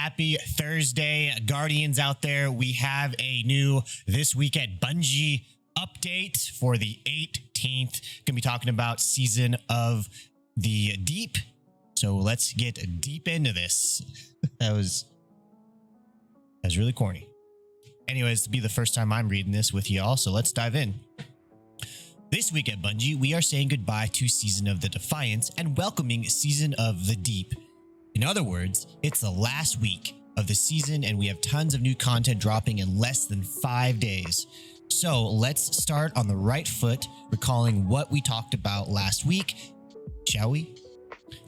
Happy Thursday, Guardians out there. We have a new This Week at Bungie update for the 18th. Going to be talking about Season of the Deep. So let's get deep into this. That was really corny. Anyways, to be the first time I'm reading this with y'all, so let's dive in. This week at Bungie, we are saying goodbye to Season of the Defiance and welcoming Season of the Deep. In other words, it's the last week of the season and we have tons of new content dropping in less than 5 days. So let's start on the right foot, recalling what we talked about last week, shall we?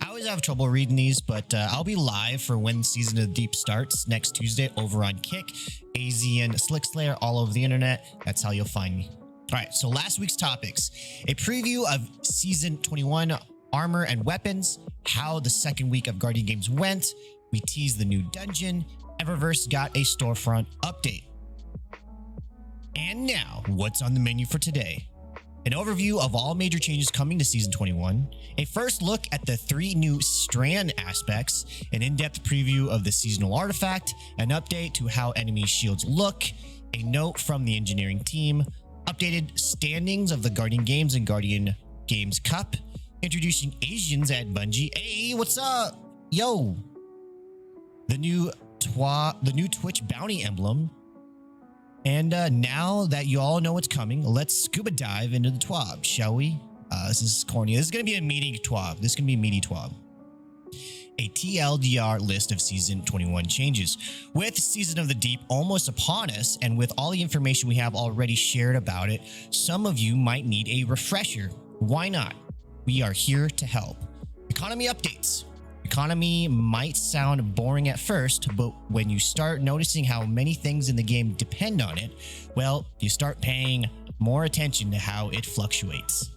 I always have trouble reading these, but I'll be live for when Season of the Deep starts next Tuesday over on Kick, AZ, and Slickslayer all over the internet. That's how you'll find me. All right, so last week's topics: a preview of Season 21 armor and weapons, how the second week of Guardian Games went, we teased the new dungeon, Eververse got a storefront update. And now, what's on the menu for today? An overview of all major changes coming to Season 21, a first look at the 3 new strand aspects, an in-depth preview of the seasonal artifact, an update to how enemy shields look, a note from the engineering team, updated standings of the Guardian Games and Guardian Games Cup, introducing Asians at Bungie. Hey, what's up? Yo. The new Twitch bounty emblem. And now that you all know what's coming, let's scuba dive into the TWAB, shall we? This is corny. This is going to be a meaty TWAB. This is going to be a meaty TWAB. A TLDR list of Season 21 changes. With Season of the Deep almost upon us, and with all the information we have already shared about it, some of you might need a refresher. Why not? We are here to help. Economy updates. Economy might sound boring at first, but when you start noticing how many things in the game depend on it, well, you start paying more attention to how it fluctuates.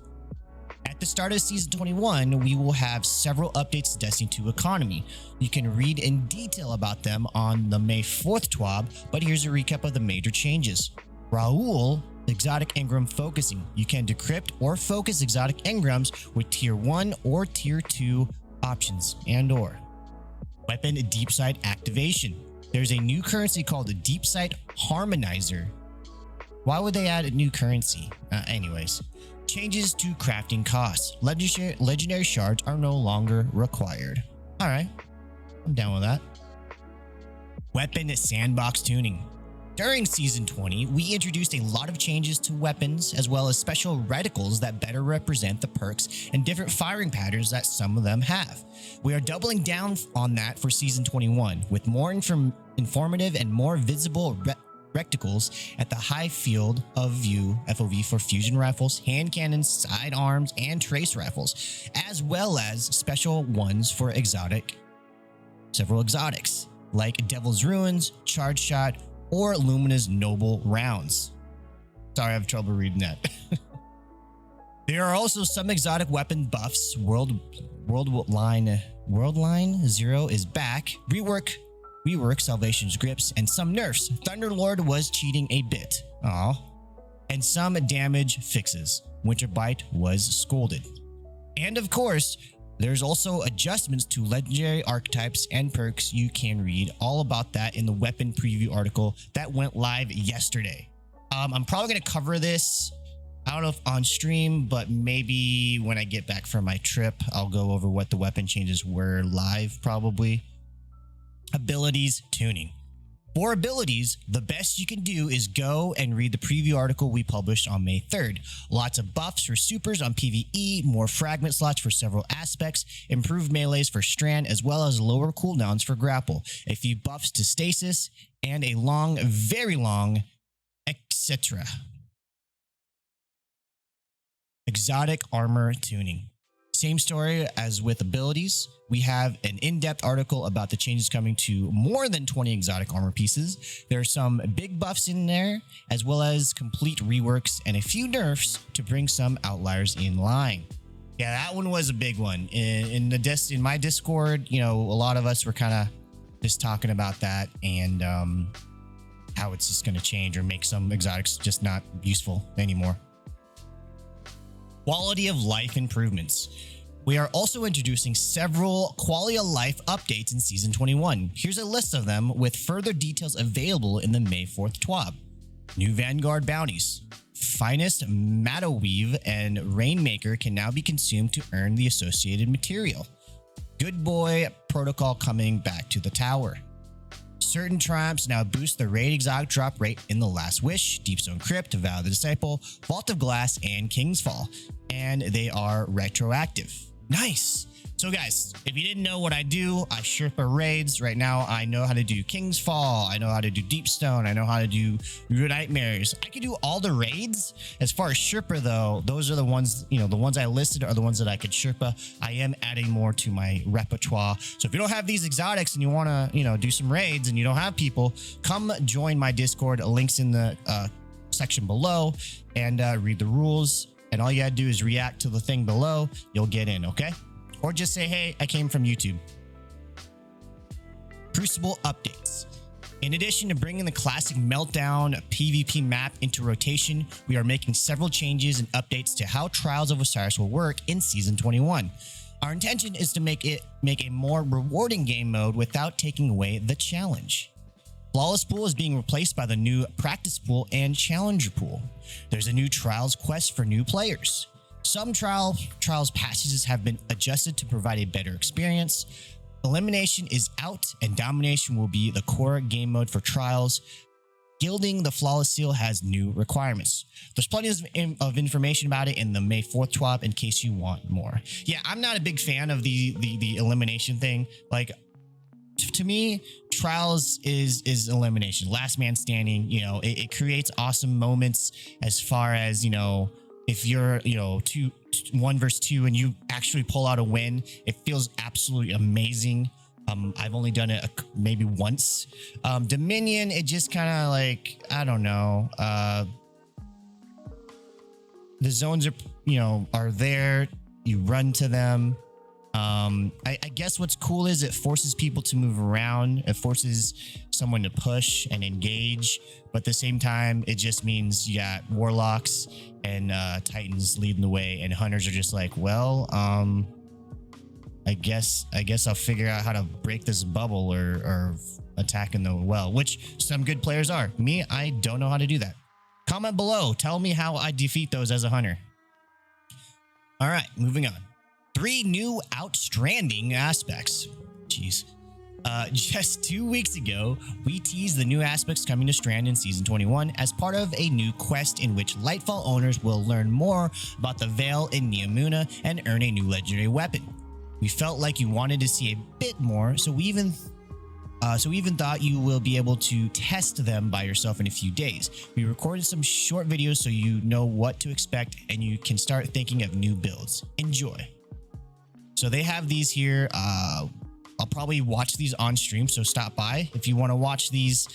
At the start of Season 21, we will have several updates to Destiny 2 economy. You can read in detail about them on the May 4th TWAB, but here's a recap of the major changes. Raoul, exotic engram focusing. You can decrypt or focus exotic engrams with Tier 1 or Tier 2 options and/or. Weapon deep sight activation. There's a new currency called the Deep Sight Harmonizer. Why would they add a new currency? Anyways. Changes to crafting costs. Legendary shards are no longer required. Alright, I'm down with that. Weapon sandbox tuning. During Season 20, we introduced a lot of changes to weapons as well as special reticles that better represent the perks and different firing patterns that some of them have. We are doubling down on that for Season 21 with more informative and more visible reticles at the high field of view FOV for fusion rifles, hand cannons, sidearms, and trace rifles, as well as special ones for several exotics like Devil's Ruins, Charge Shot, or Lumina's Noble rounds. Sorry, I have trouble reading that. There are also some exotic weapon buffs. World Line 0 is back. Rework Salvation's grips, and some nerfs. Thunderlord was cheating a bit. Aw. And some damage fixes. Winterbite was scolded. And of course, there's also adjustments to legendary archetypes and perks. You can read all about that in the weapon preview article that went live yesterday. I'm probably going to cover this, I don't know if on stream, but maybe when I get back from my trip, I'll go over what the weapon changes were live probably. Abilities tuning. For abilities, the best you can do is go and read the preview article we published on May 3rd. Lots of buffs for supers on PvE, more fragment slots for several aspects, improved melees for strand, as well as lower cooldowns for grapple, a few buffs to stasis, and a long, very long, etc. Exotic armor tuning. Same story as with abilities. We have an in-depth article about the changes coming to more than 20 exotic armor pieces. There are some big buffs in there, as well as complete reworks and a few nerfs to bring some outliers in line. Yeah, that one was a big one. In my Discord, you know, a lot of us were kind of just talking about that and how it's just going to change or make some exotics just not useful anymore. Quality of life improvements. We are also introducing several quality of life updates in Season 21. Here's a list of them with further details available in the May 4th TWAB. New Vanguard bounties. Finest Mataweave and Rainmaker can now be consumed to earn the associated material. Good Boy Protocol coming back to the tower. Certain triumphs now boost the raid exotic drop rate in The Last Wish, Deep Zone Crypt, Vow of the Disciple, Vault of Glass, and King's Fall. And they are retroactive. Nice. So guys, if you didn't know what I do, I Sherpa raids. Right now, I know how to do King's Fall. I know how to do Deep Stone. I know how to do Root Nightmares. I can do all the raids. As far as Sherpa though, those are the ones, the ones I listed are the ones that I could Sherpa. I am adding more to my repertoire. So if you don't have these exotics and you want to, do some raids and you don't have people, come join my Discord. Links in the section below, and read the rules. And all you gotta do is react to the thing below. You'll get in, okay? Or just say, hey, I came from YouTube. Crucible updates. In addition to bringing the classic Meltdown PvP map into rotation, we are making several changes and updates to how Trials of Osiris will work in Season 21. Our intention is to make a more rewarding game mode without taking away the challenge. Flawless Pool is being replaced by the new Practice Pool and Challenger Pool. There's a new Trials quest for new players. Some Trials passages have been adjusted to provide a better experience. Elimination is out, and Domination will be the core game mode for Trials. Gilding the Flawless Seal has new requirements. There's plenty of information about it in the May 4th TWAB in case you want more. Yeah, I'm not a big fan of the elimination thing. Like, to me, Trials is elimination. Last man standing, it creates awesome moments as far as, if you're, 1 versus 2 and you actually pull out a win, it feels absolutely amazing. I've only done it maybe once. Dominion, it just kind of like, I don't know. The zones are there. You run to them. I guess what's cool is it forces people to move around. It forces someone to push and engage, but at the same time, it just means you got warlocks and titans leading the way, and hunters are just like, well, I guess I'll figure out how to break this bubble or attack in the well, which some good players are. Me, I don't know how to do that. Comment below. Tell me how I defeat those as a hunter. All right, moving on. 3 new outstanding aspects. Jeez. Just 2 weeks ago, we teased the new aspects coming to Strand in Season 21 as part of a new quest in which Lightfall owners will learn more about the Veil in Neomuna and earn a new legendary weapon. We felt like you wanted to see a bit more, so we even thought you will be able to test them by yourself in a few days. We recorded some short videos so you know what to expect and you can start thinking of new builds. Enjoy. So they have these here. I'll probably watch these on stream, so stop by. If you want to watch these,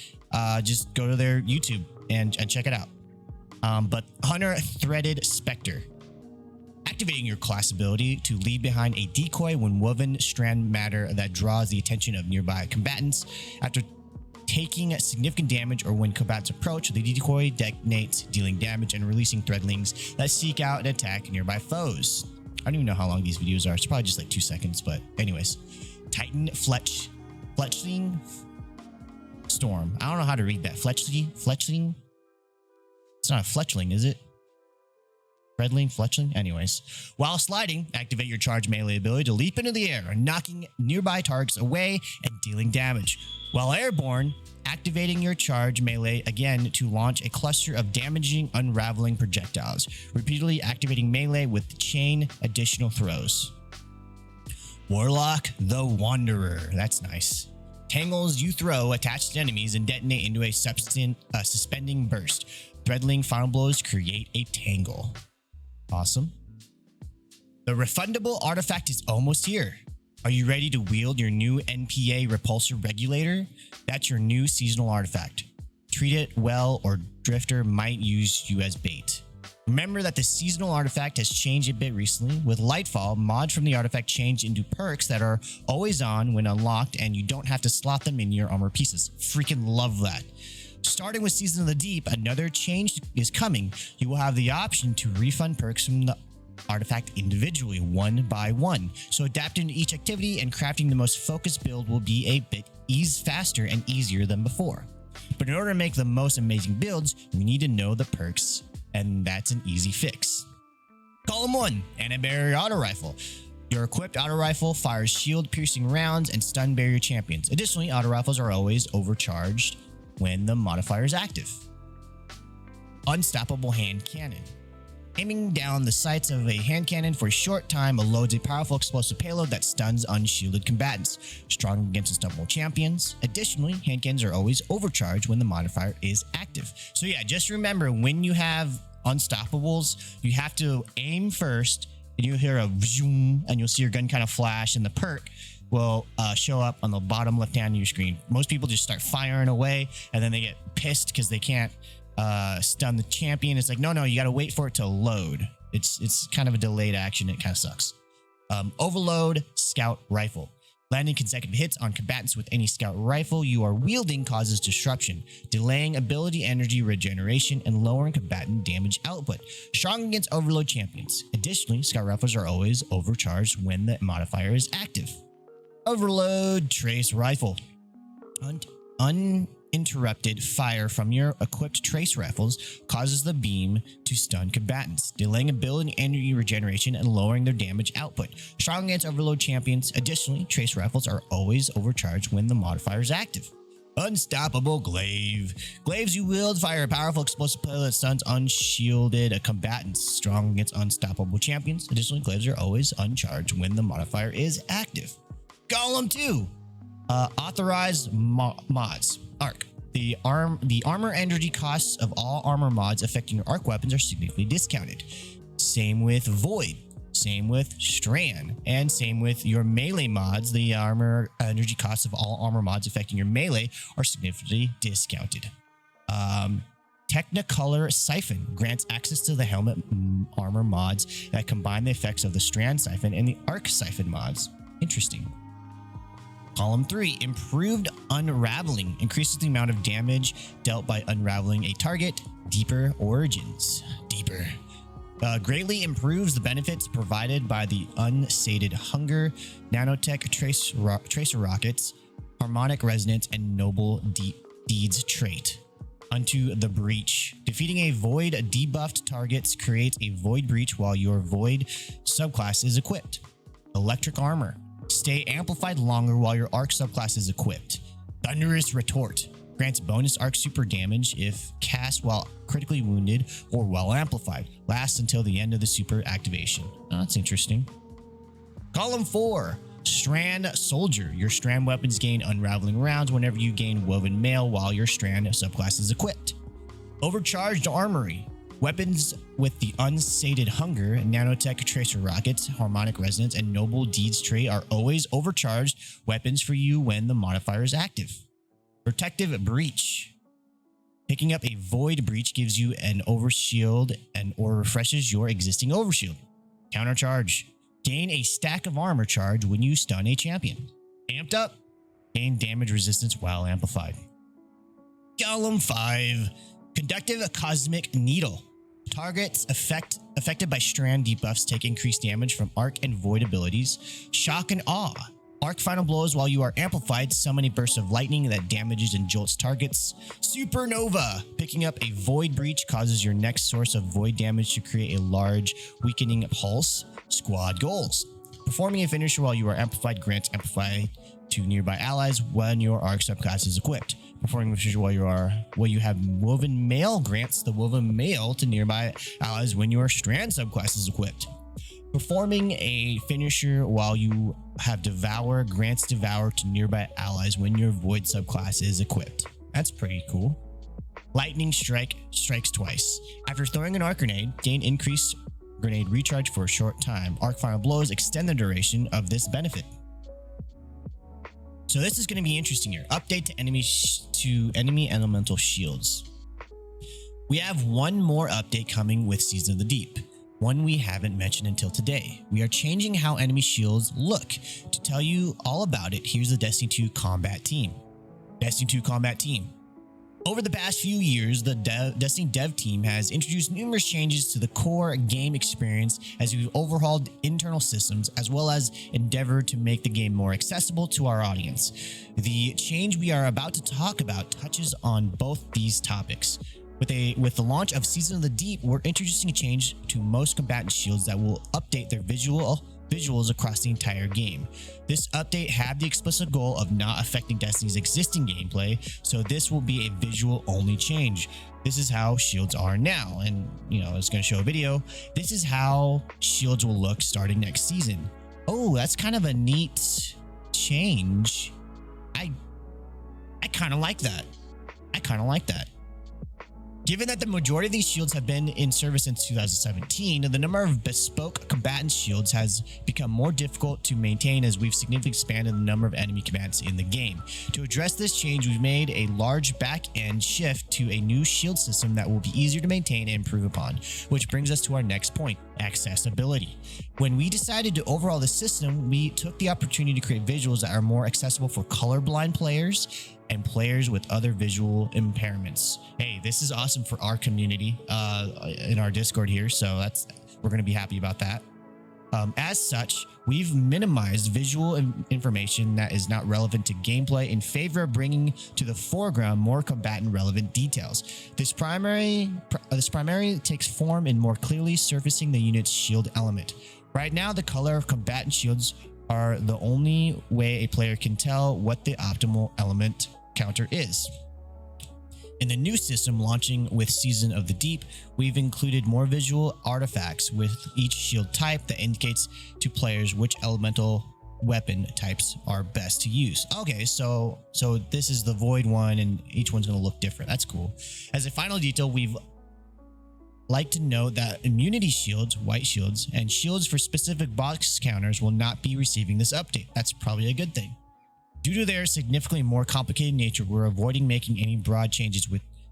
just go to their YouTube and check it out. But Hunter Threaded Spectre. Activating your class ability to leave behind a decoy when woven strand matter that draws the attention of nearby combatants. After taking significant damage or when combatants approach, the decoy detonates, dealing damage and releasing threadlings that seek out and attack nearby foes. I don't even know how long these videos are. It's probably just like 2 seconds, but anyways. Titan Fletchling Storm. I don't know how to read that. Fletchling? It's not a Fletchling, is it? Fletchling? Anyways. While sliding, activate your charge melee ability to leap into the air, knocking nearby targets away and dealing damage. While airborne, activating your charge melee again to launch a cluster of damaging, unraveling projectiles, repeatedly activating melee with chain additional throws. Warlock the Wanderer. That's nice. Tangles you throw attached to enemies and detonate into a suspending burst. Threadling final blows create a tangle. Awesome. The refundable artifact is almost here. Are you ready to wield your new NPA Repulsor Regulator? That's your new seasonal artifact. Treat it well or Drifter might use you as bait. Remember that the seasonal artifact has changed a bit recently. With Lightfall, mods from the artifact change into perks that are always on when unlocked and you don't have to slot them in your armor pieces. Freaking love that. Starting with Season of the Deep, another change is coming. You will have the option to refund perks from the artifact individually, one by one. So adapting to each activity and crafting the most focused build will be a bit faster and easier than before. But in order to make the most amazing builds, we need to know the perks, and that's an easy fix. Column 1, Anti-Barrier Auto Rifle. Your equipped auto rifle fires shield-piercing rounds and stun barrier champions. Additionally, auto rifles are always overcharged when the modifier is active. Unstoppable Hand Cannon. Aiming down the sights of a hand cannon for a short time loads a powerful explosive payload that stuns unshielded combatants, strong against unstoppable champions. Additionally, hand cannons are always overcharged when the modifier is active. So yeah, just remember when you have unstoppables, you have to aim first, and you'll hear a zoom, and you'll see your gun kind of flash, and the perk will show up on the bottom left hand of your screen. Most people just start firing away, and then they get pissed because they can't stun the champion. It's like, no, you got to wait for it to load. It's kind of a delayed action. It kind of sucks. Overload Scout Rifle. Landing consecutive hits on combatants with any scout rifle you are wielding causes disruption, delaying ability energy regeneration and lowering combatant damage output. Strong against overload champions. Additionally, scout rifles are always overcharged when the modifier is active. Overload Trace Rifle. Uninterrupted fire from your equipped trace rifles causes the beam to stun combatants, delaying ability energy regeneration and lowering their damage output. Strong against overload champions. Additionally, trace rifles are always overcharged when the modifier is active. Unstoppable Glaive. Glaives you wield fire a powerful explosive payload that stuns unshielded combatants, strong against unstoppable champions. Additionally, glaives are always uncharged when the modifier is active. Column 2. Authorized mods. Arc. The armor energy costs of all armor mods affecting your arc weapons are significantly discounted. Same with Void. Same with Strand. And same with your melee mods. The armor energy costs of all armor mods affecting your melee are significantly discounted. Technicolor Siphon grants access to the helmet armor mods that combine the effects of the Strand Siphon and the Arc Siphon mods. Interesting. Column 3, Improved Unraveling increases the amount of damage dealt by unraveling a target. Deeper Origins. Deeper. Greatly improves the benefits provided by the Unsated Hunger, Nanotech Tracer Rockets, Harmonic Resonance, and Noble Deeds trait. Unto the Breach. Defeating a Void debuffed targets creates a Void Breach while your Void subclass is equipped. Electric Armor. Stay amplified longer while your arc subclass is equipped. Thunderous Retort. Grants bonus arc super damage if cast while critically wounded or while amplified. Lasts until the end of the super activation. Oh, that's interesting. Column 4. Strand Soldier. Your strand weapons gain unraveling rounds whenever you gain woven mail while your strand subclass is equipped. Overcharged Armory. Weapons with the Unsated Hunger, Nanotech Tracer Rockets, Harmonic Resonance, and Noble Deeds trait are always overcharged weapons for you when the modifier is active. Protective Breach. Picking up a Void Breach gives you an overshield or refreshes your existing overshield. Countercharge. Gain a stack of armor charge when you stun a champion. Amped Up. Gain damage resistance while amplified. Column 5. Conductive Cosmic Needle. Targets affected by strand debuffs take increased damage from arc and void abilities. Shock and Awe. Arc final blows while you are amplified, summon a burst of lightning that damages and jolts targets. Supernova. Picking up a Void Breach causes your next source of void damage to create a large weakening pulse. Squad Goals. Performing a finisher while you are amplified grants amplify to nearby allies when your arc subclass is equipped. Performing a finisher while you have woven mail grants the woven mail to nearby allies when your strand subclass is equipped. Performing a finisher while you have Devour grants Devour to nearby allies when your Void subclass is equipped. That's pretty cool. Lightning Strike strikes twice. After throwing an arc grenade, gain increased grenade recharge for a short time. Arc final blows extend the duration of this benefit. So this is going to be interesting here. Update to enemy elemental shields. We have one more update coming with Season of the Deep. One we haven't mentioned until today. We are changing how enemy shields look. To tell you all about it, here's the Destiny 2 combat team. Destiny 2 combat team. Over the past few years, the Destiny dev team has introduced numerous changes to the core game experience as we've overhauled internal systems as well as endeavored to make the game more accessible to our audience. The change we are about to talk about touches on both these topics. With the launch of Season of the Deep, we're introducing a change to most combatant shields that will update their visuals across the entire game. This update had the explicit goal of not affecting Destiny's existing gameplay, so this will be a visual only change. This is how shields are now, and it's going to show a video. This is how shields will look starting next season. Oh, that's kind of a neat change. I kind of like that. Given that the majority of these shields have been in service since 2017, the number of bespoke combatant shields has become more difficult to maintain as we've significantly expanded the number of enemy combatants in the game. To address this change, we've made a large back-end shift to a new shield system that will be easier to maintain and improve upon, which brings us to our next point, accessibility. When we decided to overhaul the system, we took the opportunity to create visuals that are more accessible for colorblind players and players with other visual impairments. Hey, this is awesome for our community in our Discord here, so we're going to be happy about that. As such, we've minimized visual information that is not relevant to gameplay in favor of bringing to the foreground more combatant relevant details. This primarily takes form in more clearly surfacing the unit's shield element. Right now, the color of combatant shields are the only way a player can tell what the optimal element counter is. In the new system launching with Season of the Deep, we've included more visual artifacts with each shield type that indicates to players which elemental weapon types are best to use. Okay, so this is the void one and each one's going to look different. That's cool. As a final detail, we've like to note that immunity shields, white shields, and shields for specific box counters will not be receiving this update. That's probably a good thing. Due to their significantly more complicated nature, we're avoiding making any broad changes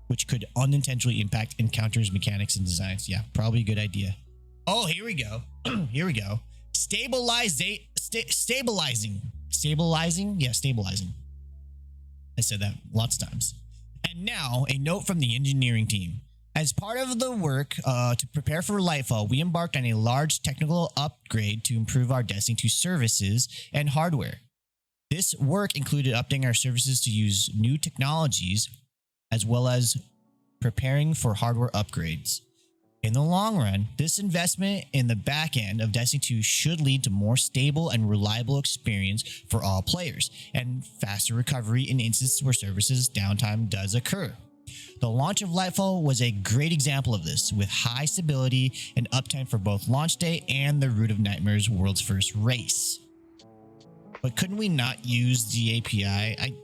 which could unintentionally impact encounters, mechanics, and designs. Yeah, probably a good idea. Oh, here we go. Here we go. Stabilizing. Yeah, stabilizing. I said that lots of times. And now, a note from the engineering team. As part of the work to prepare for Lightfall, we embarked on a large technical upgrade to improve our Destiny 2 services and hardware. This work included updating our services to use new technologies, as well as preparing for hardware upgrades. In the long run, this investment in the back end of Destiny 2 should lead to more stable and reliable experience for all players, and faster recovery in instances where services downtime does occur. The launch of Lightfall was a great example of this, with high stability and uptime for both launch day and the Root of Nightmares world's first race. But couldn't we not use the API?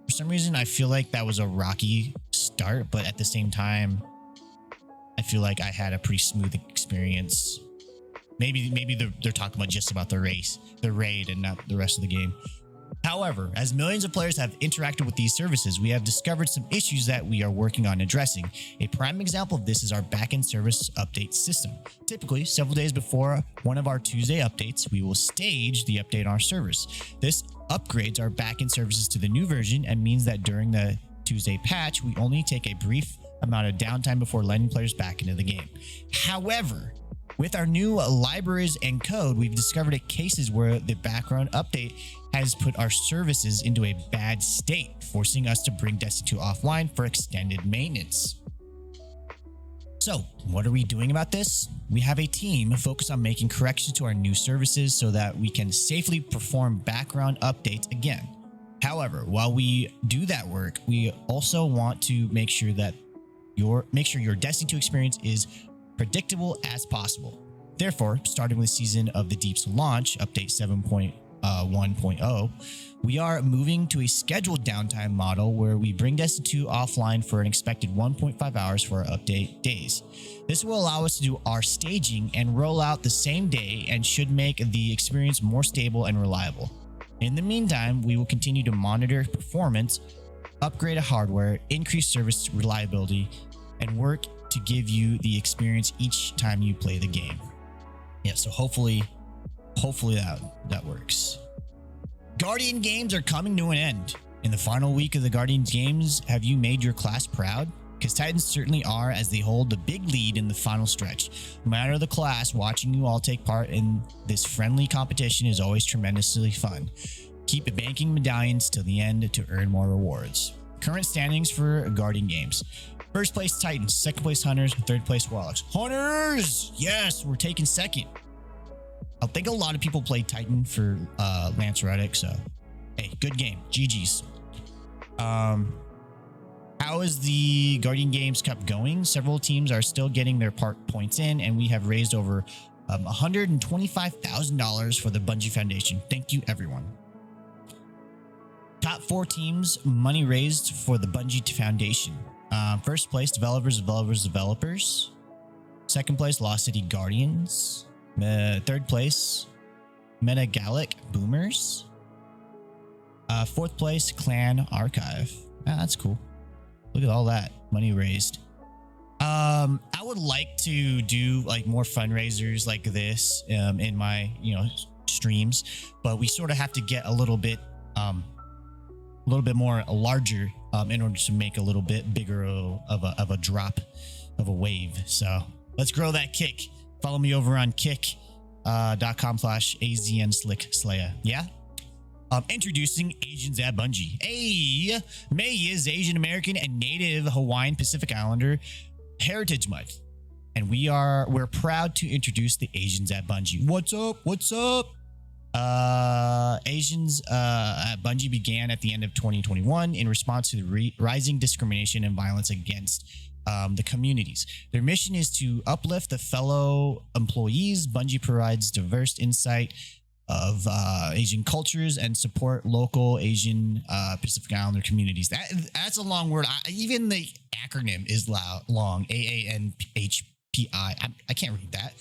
For some reason, I feel like that was a rocky start, but at the same time, I feel like I had a pretty smooth experience. Maybe they're talking about just about the raid, and not the rest of the game. However, as millions of players have interacted with these services, we have discovered some issues that we are working on addressing. A prime example of this is our backend service update system. Typically, several days before one of our Tuesday updates, we will stage the update on our servers. This upgrades our backend services to the new version and means that during the Tuesday patch, we only take a brief amount of downtime before letting players back into the game. However, with our new libraries and code, we've discovered cases where the background update has put our services into a bad state, forcing us to bring Destiny 2 offline for extended maintenance. So, what are we doing about this? We have a team focused on making corrections to our new services so that we can safely perform background updates again. However, while we do that work, we also want to make sure your Destiny 2 experience is predictable as possible. Therefore, starting with Season of the Deep's launch, update 7.1.0, we are moving to a scheduled downtime model where we bring Destiny 2 offline for an expected 1.5 hours for our update days. This will allow us to do our staging and roll out the same day and should make the experience more stable and reliable. In the meantime, we will continue to monitor performance, upgrade hardware, increase service reliability, and work to give you the experience each time you play the game. Yeah, so hopefully that works. Guardian games are coming to an end, In the final week of the Guardians games, have you made your class proud? Because Titans certainly are, as they hold the big lead in the final stretch. No matter the class, watching you all take part in this friendly competition is always tremendously fun. Keep banking medallions till the end to earn more rewards. Current standings for Guardian games. First place Titans, second place Hunters, third place Warlocks. Hunters! Yes, we're taking second. I think a lot of people played Titan for Lance Reddick, so hey, good game. GG's. How is the Guardian Games Cup going? Several teams are still getting their points in, and we have raised over $125,000 for the Bungie Foundation. Thank you, everyone. Top 4 teams, money raised for the Bungie Foundation. First place, Developers. Second place, Lost City Guardians. Third place, Metagalic Boomers. Fourth place, Clan Archive. That's cool. Look at all that money raised. I would like to do like more fundraisers like this in my streams, but we sort of have to get a little bit more larger in order to make a little bit bigger of a drop of a wave. So let's grow that kick. Follow me over on kick.com/AZNSlickSlaya. Yeah. Introducing Asians at Bungie. Hey, May is Asian American and Native Hawaiian Pacific Islander Heritage Month, and we're proud to introduce the Asians at Bungie. What's up? What's up? Asians at Bungie began at the end of 2021 in response to the rising discrimination and violence against the communities. Their mission is to uplift the fellow employees. Bungie provides diverse insight of Asian cultures and support local Asian Pacific Islander communities. That's a long word. Even the acronym is long. AANHPI. I can't read that.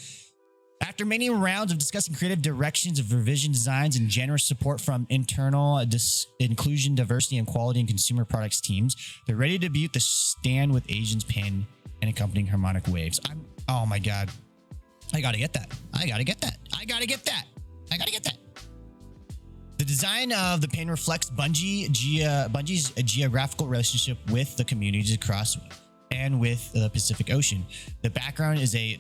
After many rounds of discussing creative directions of revision designs and generous support from internal inclusion, diversity, and quality and consumer products teams, they're ready to debut the Stand with Asians pin and accompanying harmonic waves. Oh my God. I gotta get that. The design of the pin reflects Bungie's geographical relationship with the communities across and with the Pacific Ocean. The background is a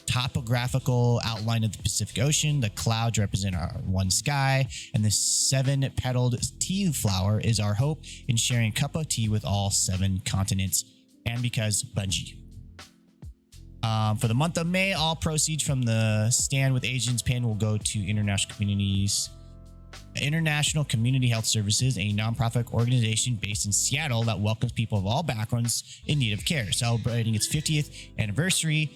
topographical outline of the Pacific Ocean. The clouds represent our one sky, and the 7-petaled tea flower is our hope in sharing a cup of tea with all 7 continents, and because Bungie. For the month of May, all proceeds from the Stand with Asians pin will go to International Community Health Services, a nonprofit organization based in Seattle that welcomes people of all backgrounds in need of care. Celebrating its 50th anniversary,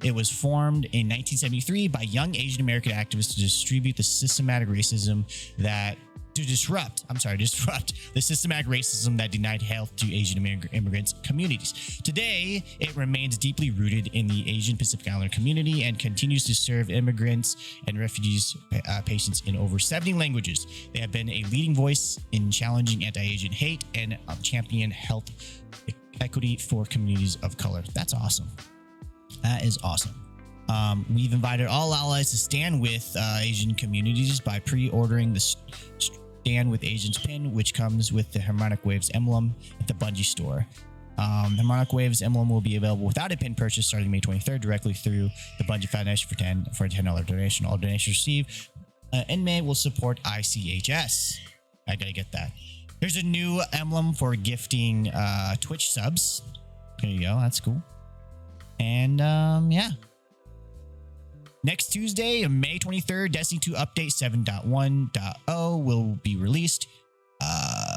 it was formed in 1973 by young Asian American activists to distribute the systematic racism disrupt the systematic racism that denied health to Asian immigrants communities. Today, it remains deeply rooted in the Asian Pacific Islander community and continues to serve immigrants and refugees patients in over 70 languages. They have been a leading voice in challenging anti-Asian hate and champion health equity for communities of color. That's awesome. That is awesome. We've invited all allies to stand with Asian communities by pre-ordering the Stand with Asians pin, which comes with the Harmonic Waves emblem at the Bungie store. Harmonic Waves emblem will be available without a pin purchase starting May 23rd directly through the Bungie Foundation for a $10 donation. All donations received in May will support ICHS. I gotta get that. There's a new emblem for gifting Twitch subs. There you go. That's cool. And yeah. Next Tuesday, May 23rd, Destiny 2 Update 7.1.0 will be released.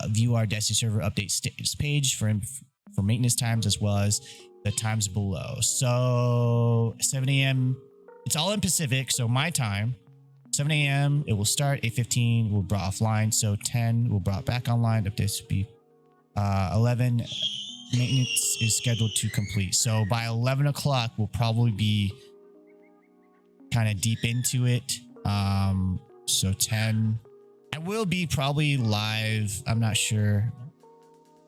View our Destiny server update status page for maintenance times as well as the times below. So 7 a.m. It's all in Pacific, so my time. 7 a.m. it will start. 8:15 will be brought offline. So 10 will be brought back online. Updates will be 11. Maintenance is scheduled to complete. So by 11 o'clock, we'll probably be kind of deep into it. So 10. I will be probably live. I'm not sure.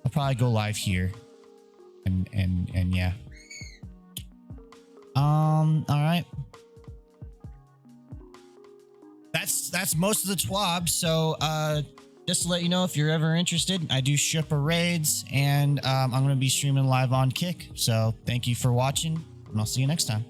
I'll probably go live here. And yeah. All right. That's most of the TWAB. So just to let you know, if you're ever interested, I do shipper raids, and I'm going to be streaming live on Kick. So thank you for watching, and I'll see you next time.